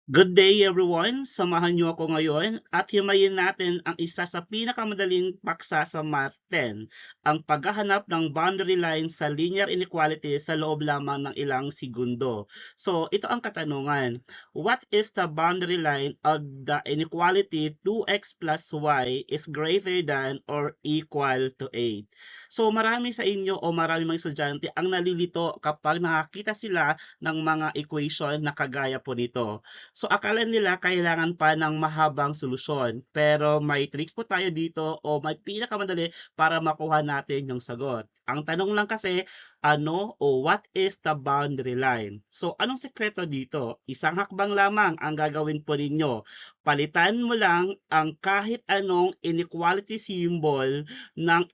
Good day everyone! Samahan niyo ako ngayon at himayin natin ang isa sa pinakamadaling paksa sa Math 10, ang paghahanap ng boundary line sa linear inequality sa loob lamang ng ilang segundo. So, ito ang katanungan. What is the boundary line of the inequality 2x plus y is greater than or equal to 8? So, marami sa inyo o marami mga estudyante ang nalilito kapag nakakita sila ng mga equation na kagaya po nito. So akala nila kailangan pa ng mahabang solusyon, pero may tricks po tayo dito o may pinakamadali para makuha natin yung sagot. Ang tanong lang kasi, ano o what is the boundary line? So anong sekreto dito? Isang hakbang lamang ang gagawin po ninyo. Palitan mo lang ang kahit anong inequality symbol ng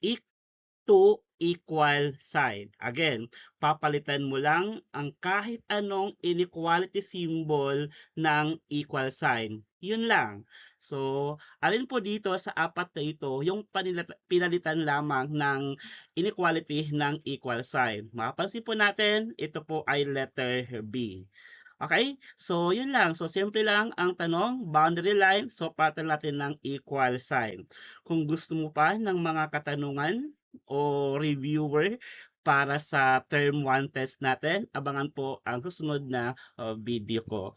to equal sign. Again, papalitan mo lang ang kahit anong inequality symbol ng equal sign. Yun lang. So, alin po dito sa apat na ito yung pinalitan lamang ng inequality ng equal sign. Mapapansin po natin, ito po ay letter B. Okay? So, yun lang. So, simple lang ang tanong, boundary line. So, palitan natin ng equal sign. Kung gusto mo pa ng mga katanungan o reviewer para sa term 1 test natin, abangan po ang susunod na video ko.